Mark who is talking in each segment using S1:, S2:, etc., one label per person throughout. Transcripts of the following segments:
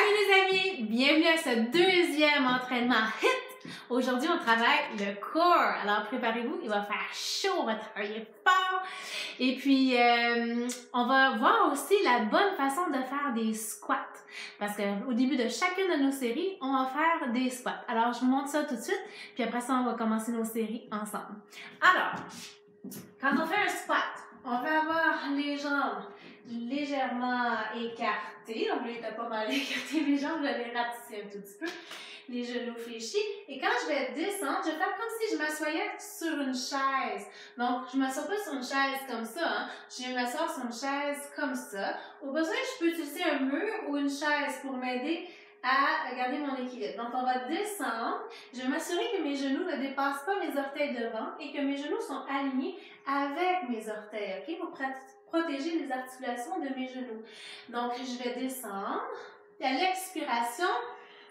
S1: Salut les amis, bienvenue à ce deuxième entraînement HIIT. Aujourd'hui, on travaille le corps. Alors préparez-vous, il va faire chaud, on va travailler fort. Et puis, on va voir aussi la bonne façon de faire des squats. Parce qu'au début de chacune de nos séries, on va faire des squats. Alors, je vous montre ça tout de suite, puis après ça, on va commencer nos séries ensemble. Alors, quand on fait un squat, on va avoir les jambes légèrement écartées. Donc là, il était pas mal écarté mes jambes, je vais les rapetisser un tout petit peu. Les genoux fléchis. Et quand je vais descendre, je vais faire comme si je m'assoyais sur une chaise. Donc, je ne m'assois pas sur une chaise comme ça. Hein. Je vais m'asseoir sur une chaise comme ça. Au besoin, je peux utiliser un mur ou une chaise pour m'aider à garder mon équilibre. Donc, on va descendre. Je vais m'assurer que mes genoux ne dépassent pas mes orteils devant et que mes genoux sont alignés avec mes orteils, ok? Pour protéger les articulations de mes genoux. Donc, je vais descendre. Et à l'expiration,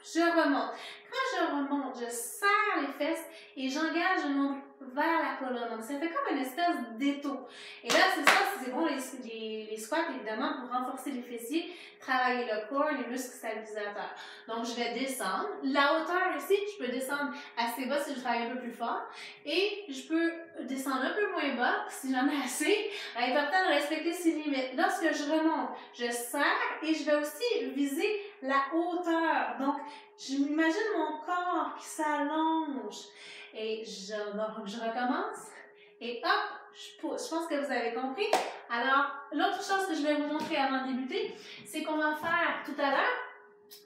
S1: je remonte. Quand je remonte, je serre les fesses et j'engage le nombril vers la colonne. Donc, ça fait comme une espèce d'étau. Et là, c'est ça, c'est bon les squats, évidemment, pour renforcer les fessiers, travailler le corps, les muscles stabilisateurs. Donc, je vais descendre. La hauteur ici, je peux descendre assez bas si je travaille un peu plus fort. Et je peux descendre un peu moins bas si j'en ai assez. Il est important de respecter ses limites. Lorsque je remonte, je serre et je vais aussi viser la hauteur. Donc, je m'imagine mon corps qui s'allonge. Et je recommence. Et hop, je pousse. Je pense que vous avez compris. Alors, l'autre chose que je vais vous montrer avant de débuter, c'est qu'on va faire tout à l'heure,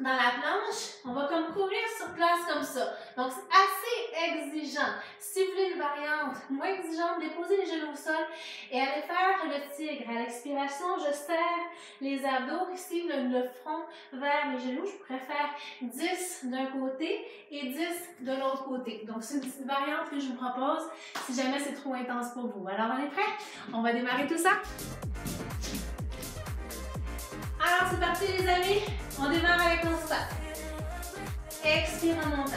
S1: dans la planche, on va comme courir sur place comme ça. Donc, c'est assez exigeant. Si vous voulez une variante moins exigeante, déposez les genoux au sol et allez faire le tigre. À l'expiration, je serre les abdos, ici le front vers les genoux. Je préfère 10 d'un côté et 10 de l'autre côté. Donc, c'est une petite variante que je vous propose si jamais c'est trop intense pour vous. Alors, on est prêts? On va démarrer tout ça. Alors, c'est parti les amis. On démarre avec mon squat. Expire en montant.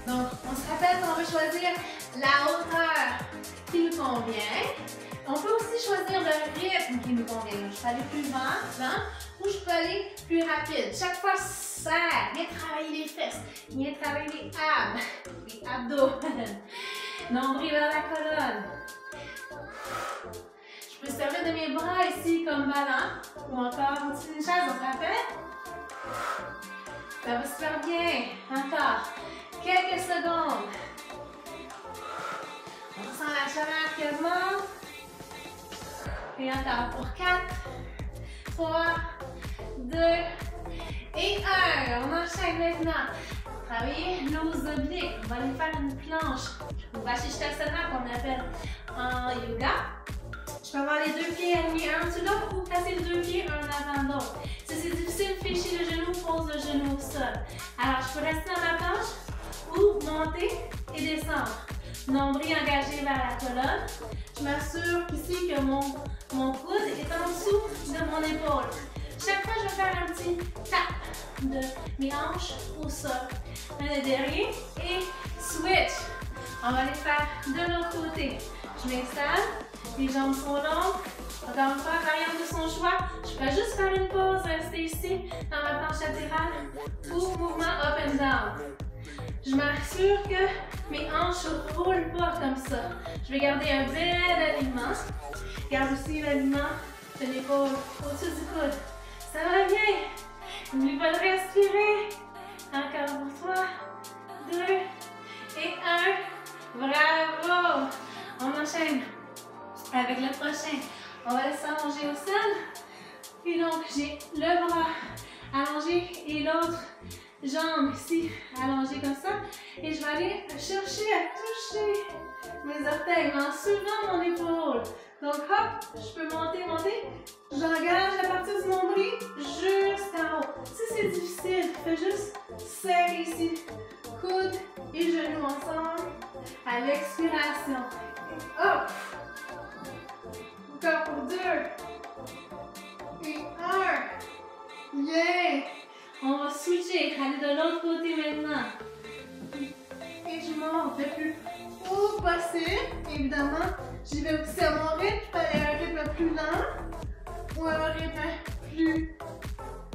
S1: Donc, on se rappelle qu'on veut choisir la hauteur qui nous convient. On peut aussi choisir le rythme qui nous convient. Donc, je peux aller plus lent ou je peux aller plus rapide. Chaque fois, serre, bien travailler les fesses, bien travailler les abdos. Nombril vers la colonne. Je peux servir de mes bras ici comme ballon ou encore au-dessus d'une chaise, on se rappelle? Ça va super bien. Encore. Quelques secondes. On sent la chaleur qui augmente. Et encore pour 4, 3, 2 et 1. On enchaîne maintenant. Travailler nos obliques. On va aller faire une planche. Ou Vasisthasana qu'on appelle en yoga. Je peux avoir les deux pieds alignés un sur l'autre ou placer les deux pieds un avant l'autre. Si c'est difficile, fléchis le genou, pose le genou au sol. Alors, je peux rester dans la planche ou monter et descendre. Nombril engagé vers la colonne. Je m'assure ici que mon coude est en dessous de mon épaule. Chaque fois, je vais faire un petit tap de mes hanches au sol. Le derrière et switch. On va les faire de l'autre côté. Je m'installe. Les jambes sont longues. Encore une fois, variante de son choix. Je peux juste faire une pause, rester ici dans ma planche latérale ou mouvement up and down. Je m'assure que mes hanches ne roulent pas comme ça. Je vais garder un bel alignement. Garde aussi l'alignement de l'épaule au-dessus du coude. Ça va bien. N'oublie pas de respirer. Encore pour toi. 2 et 1. Bravo. On enchaîne avec le prochain. On va s'allonger au sol. Et donc, j'ai le bras allongé et l'autre jambe ici allongée comme ça. Et je vais aller chercher à toucher mes orteils en soulevant mon épaule. Donc, hop, je peux monter. J'engage la partie du nombril jusqu'en haut. Si c'est difficile, fais juste serrer ici. Coude et genoux ensemble. À l'expiration. Et hop! Encore pour 2 et 1. Yeah! On va switcher, aller de l'autre côté maintenant. Et je monte le plus haut possible. Évidemment, j'y vais aussi à mon rythme. Je peux aller à un rythme plus lent ou à un rythme plus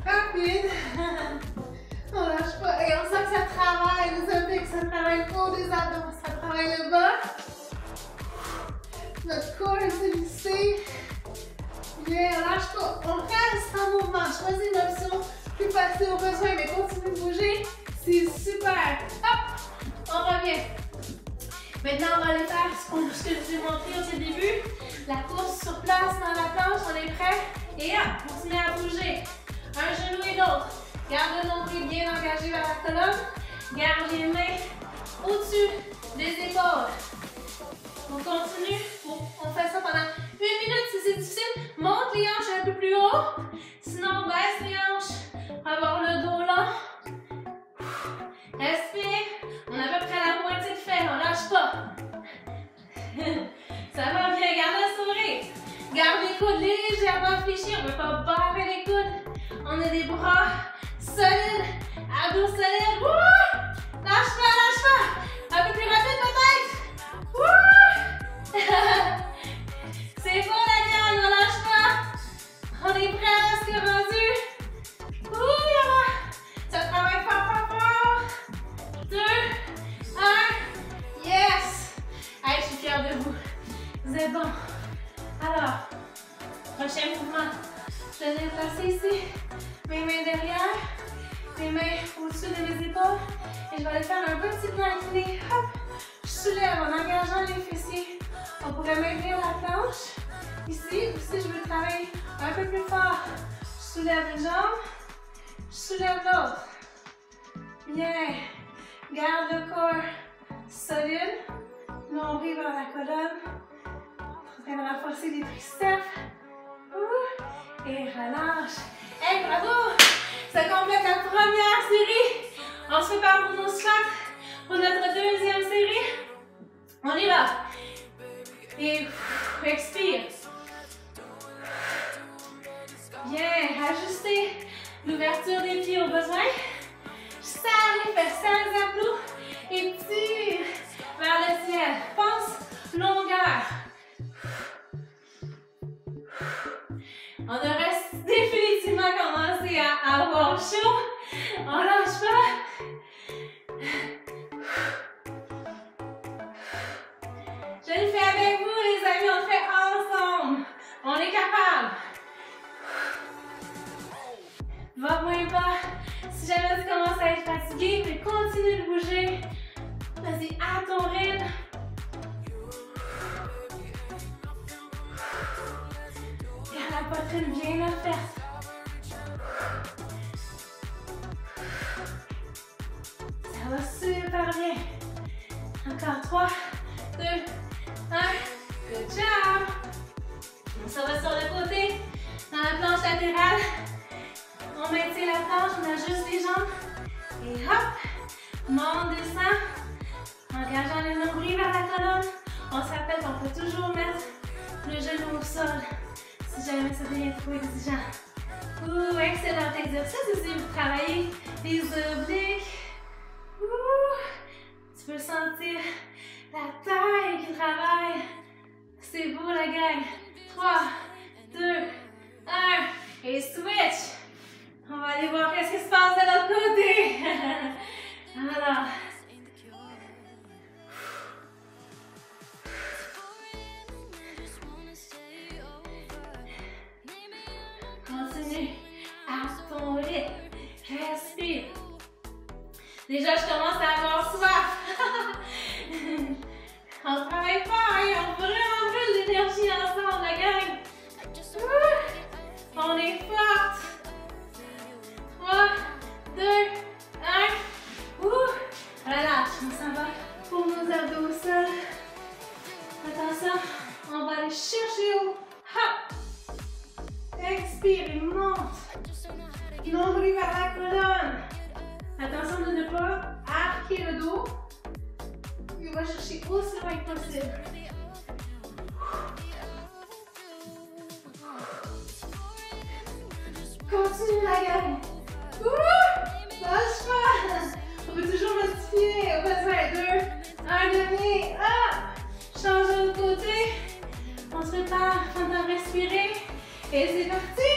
S1: rapide. On lâche pas. Et on sent que ça travaille les obliques, ça travaille le haut des abdos, ça travaille le bas. Notre corps est lissé. Bien, on lâche pas. On reste en mouvement. Choisis une option plus facile au besoin, mais continue de bouger. C'est super. Hop, on revient. Maintenant, on va aller faire ce que je vous ai montré au début. La course sur place dans la planche, on est prêt. Et hop, on se met à bouger. Un genou et l'autre. Garde le nombril bien engagé vers la colonne. Garde les mains au-dessus des épaules. On continue. On fait ça pendant 1 minute si c'est difficile. Monte les hanches un peu plus haut. Sinon, on baisse les hanches pour avoir le dos là. Respire. On a à peu près la moitié de fait. On lâche pas. Ça va bien. Garde le sourire. Garde les coudes légèrement fléchis. On ne veut pas barrer les coudes. On a des bras solides. Abdos solides. Wouh! Lâche pas, lâche pas. Un peu plus rapide peut-être. Wouh! C'est bon la gang, on lâche pas. On est prêt à ce que rendu. Ouh, ça travaille fort. 2, 1, yes! Allez, je suis fière de vous. Vous êtes bons. Alors, prochain mouvement. Je vais les placer ici. Mes mains derrière. Mes mains au-dessus de mes épaules. Et je vais aller faire un petit plan incliné. Hop! Je soulève en engageant les fessiers. On pourrait maintenir la planche. Ici, je veux travailler un peu plus fort. Je soulève une jambe. Je soulève l'autre. Bien. Garde le corps solide. Nombril vers la colonne. En train de renforcer les triceps. Et relâche. Hey, bravo! Ça complète la première série. On se prépare pour nos squats pour notre deuxième série. On y va. Et expire. Bien, ajustez l'ouverture des pieds au besoin. Serre les fesses, serre les abdos et tire vers le ciel. Pense longueur. On devrait définitivement commencer à avoir chaud. On lâche pas. Je le fais avec vous, les amis. On le fait ensemble. On est capable. Va moins bas. Si jamais tu commences à être fatigué, mais continue de bouger. Vas-y, à ton rythme. Garde la poitrine bien ouverte. Ça va super bien. Encore 3, 2, 1. Good job. On s'en va sur le côté. Dans la planche latérale. On maintient la planche, on ajuste les jambes. Et hop, monte, descend. Engageant le nombril vers la colonne. On se rappelle qu'on peut toujours mettre le genou au sol si jamais ça devient trop exigeant. Ouh, excellent exercice aussi. Vous travaillez les obliques. Ouh, tu peux sentir la taille qui travaille. C'est beau la gang. 3, 2, 1 et switch. On va aller voir qu'est-ce qui se passe de l'autre côté. Alors. Continue à ton rythme. Respire. Déjà, je commence à avoir soif. On travaille fort, hein? On vraiment brûle l'énergie ensemble, la gang. On est forte. 3, 2, 1. Relâche, on s'en va pour nos abdos au sol. Attention, on va aller chercher haut. Hop. Expire et monte. Nombril vers la colonne. Attention de ne pas arquer le dos. Et on va chercher aussi loin que possible. Continue la gang. Lâche pas. On peut toujours modifier. On va faire 2, 1 demi. Hop. Change de l'autre côté. On se prépare pendant de respirer. Et c'est parti.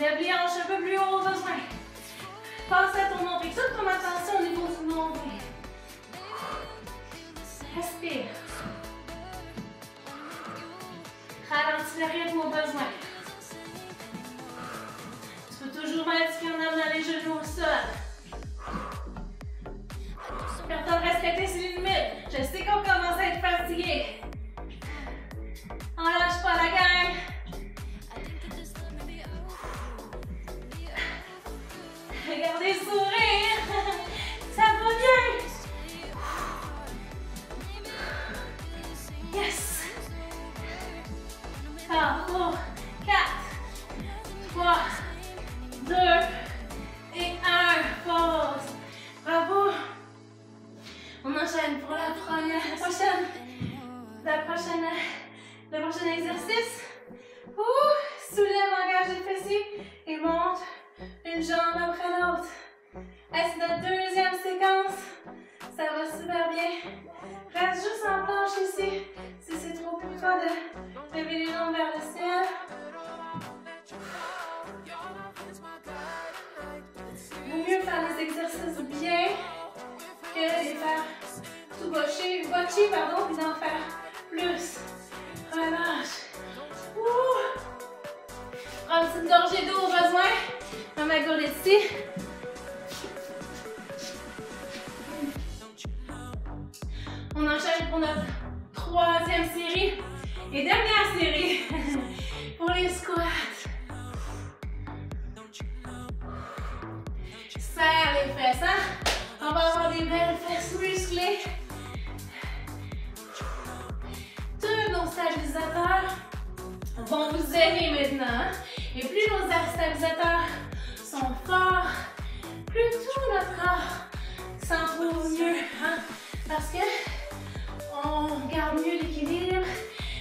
S1: Lève les hanches un peu plus haut au besoin. Passe à ton nombril. Toute ton attention au niveau du nombril. Respire. Ralentis le rythme au besoin. Tu peux toujours mettre ce qu'on a dans les genoux au sol. Prends le temps de respecter ses limites. Je sais qu'on commence à être fatigué. On lâche pas la gang. Regardez le sourire. Ça va bien. Yes. 3, 4, 3, 2 et 1. Pause. Bravo. On enchaîne pour le prochain exercice. Soulève, engage les fessiers et monte une jambe après l'autre. C'est notre deuxième séquence. Ça va super bien. Reste juste en planche ici. Si c'est trop pour toi de lever les jambes vers le ciel. Vaut mieux faire des exercices bien que les faire tout botcher, pardon, puis d'en faire plus. Relâche. Prends une petite gorgée d'eau au besoin. On va gourde ici. On enchaîne pour notre troisième série et dernière série pour les squats. Serre les fesses, hein? On va avoir des belles fesses musclées. Tous nos stabilisateurs vont vous aider maintenant. Et plus nos stabilisateurs sont forts, plus tout notre corps s'en trouve mieux. Hein? Parce que on garde mieux l'équilibre.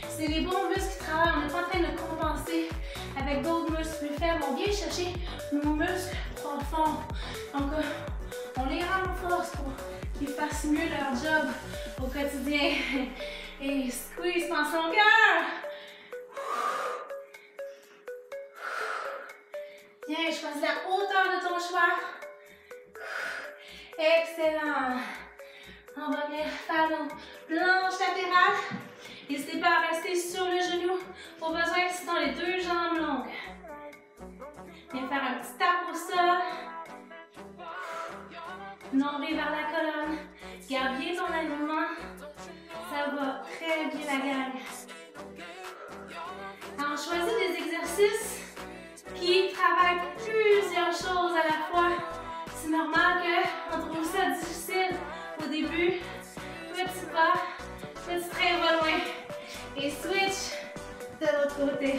S1: C'est les bons muscles qui travaillent. On n'est pas en train de compenser avec d'autres muscles plus faibles. On vient chercher nos muscles profonds. Donc, on les renforce pour qu'ils fassent mieux leur job au quotidien. Et squeeze, pense ton cœur. Bien, choisis la hauteur de ton choix. Excellent. On va venir faire nos planches latérales. N'hésitez pas à rester sur le genou. Au besoin, sinon les deux jambes longues. Viens faire un petit tap au sol. Nombril vers la colonne. Garde bien ton alignement. Ça va très bien la gang. Alors, on choisit des exercices qui travaillent plusieurs choses à la fois. C'est normal qu'on trouve ça difficile au début. Petit pas, petit train va loin. Et switch de l'autre côté.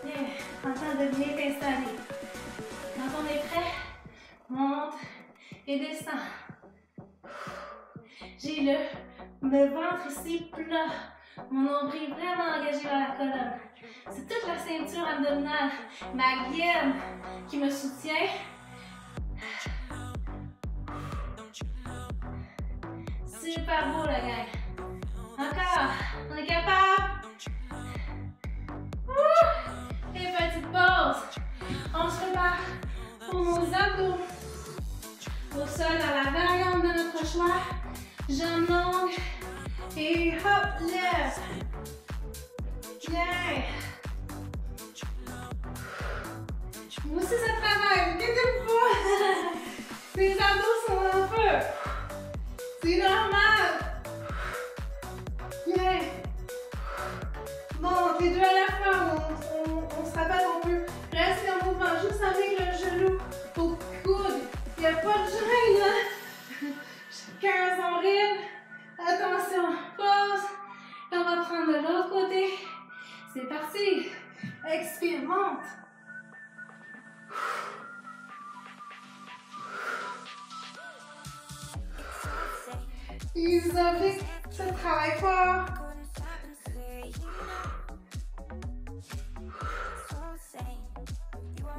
S1: Bien, en temps de bien t'installer. Quand on est prêt, monte et descend. J'ai le ventre ici plat. Mon nombril vraiment engagé vers la colonne. C'est toute la ceinture abdominale, ma gaine qui me soutient. Super beau la gang. Encore, on est capable. Et petite pause. On se prépare pour nos abdos. Au sol dans la variante de notre choix. Jambes longues. Et hop, lève. Bien. Moi aussi ça travaille, inquiétez-vous pas. Les abdos sont en feu. C'est normal. Bien. Bon, les deux à la fois, on se rappelle, on peut rester en mouvement juste avec le genou au coude. Il n'y a pas de gêne, là. Chacun à son rythme. Attention, pause. Et on va prendre de l'autre côté. C'est parti. Expire, monte. Les obliques, ça travaille fort.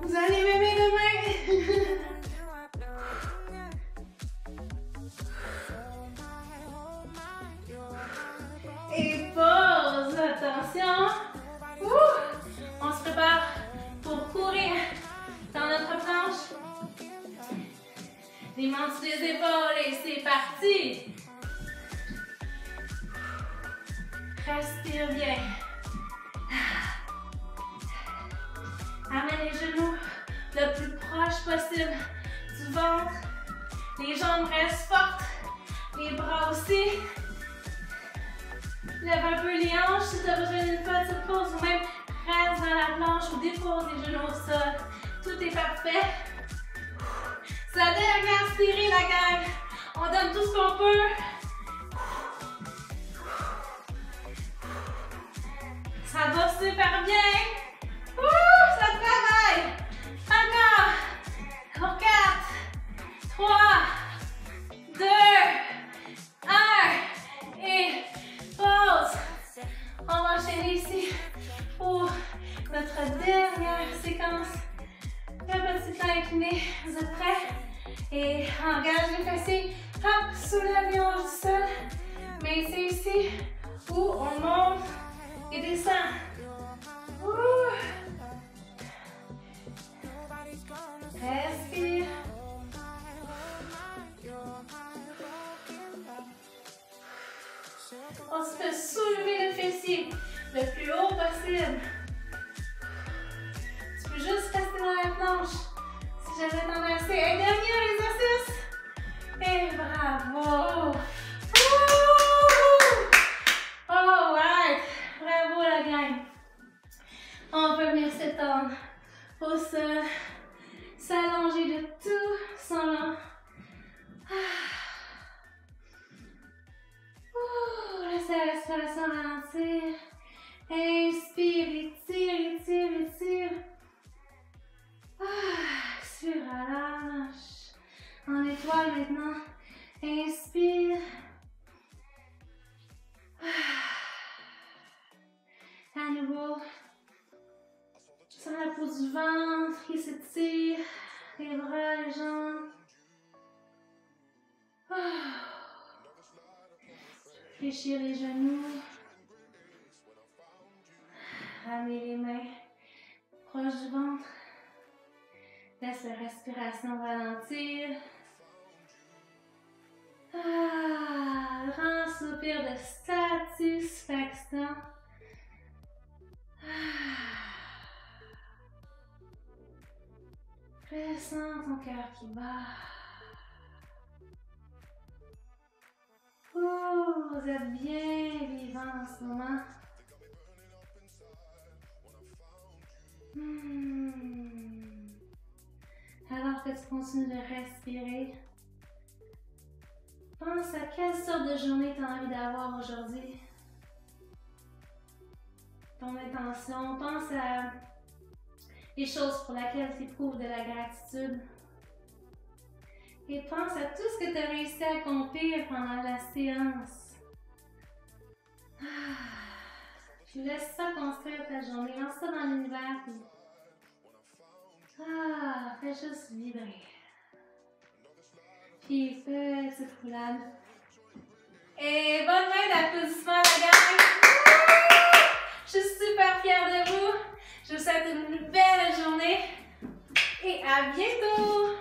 S1: Vous allez m'aimer demain. Et pause, attention. On se prépare pour courir Les mains sur les épaules et c'est parti. Respire bien. Amène les genoux le plus proche possible du ventre. Les jambes restent fortes. Les bras aussi. Lève un peu les hanches si tu as besoin d'une petite pause ou même reste dans la planche ou dépose les genoux au sol. Tout est parfait. C'est la dernière série, la gang. On donne tout ce qu'on peut. Ça va super bien. Ça travaille. Encore. Pour 4, 3, 2, 1. Et pause. On va enchaîner ici pour notre dernière séquence. Un petit temps incliné. Vous êtes prêts? Et engage les fessiers. Hop, soulève les hanches du sol. Mais c'est ici où on monte et descend. Respire. On se fait soulever le fessier le plus haut possible. Tu peux juste rester dans la planche si jamais t'en as assez. Et dernier exercice. Et bravo. Alright. Bravo la gang. On peut venir s'étendre au sol. S'allonger de tout son long. Laisse la respiration ralentir. Inspire, étire, étire, étire. Expire, relâche. En étoile maintenant. Inspire. À nouveau. Sens la peau du ventre qui s'étire. Les bras, les jambes. Fléchir les genoux. Ramener les mains proches du ventre. Laisse la respiration ralentir. Grand soupir de satisfaction. Ressens ton cœur qui bat. Vous êtes bien vivant en ce moment. Alors que tu continues de respirer, pense à quelle sorte de journée tu as envie d'avoir aujourd'hui. Ton intention, pense à les choses pour lesquelles tu éprouves de la gratitude. Et pense à tout ce que tu as réussi à accomplir pendant la séance. Puis laisse ça construire ta journée. Lance ça dans l'univers. Fais juste vibrer. Puis petite roulade. Et bonne main d'applaudissements la gang! Je suis super fière de vous. Je vous souhaite une belle journée. Et à bientôt!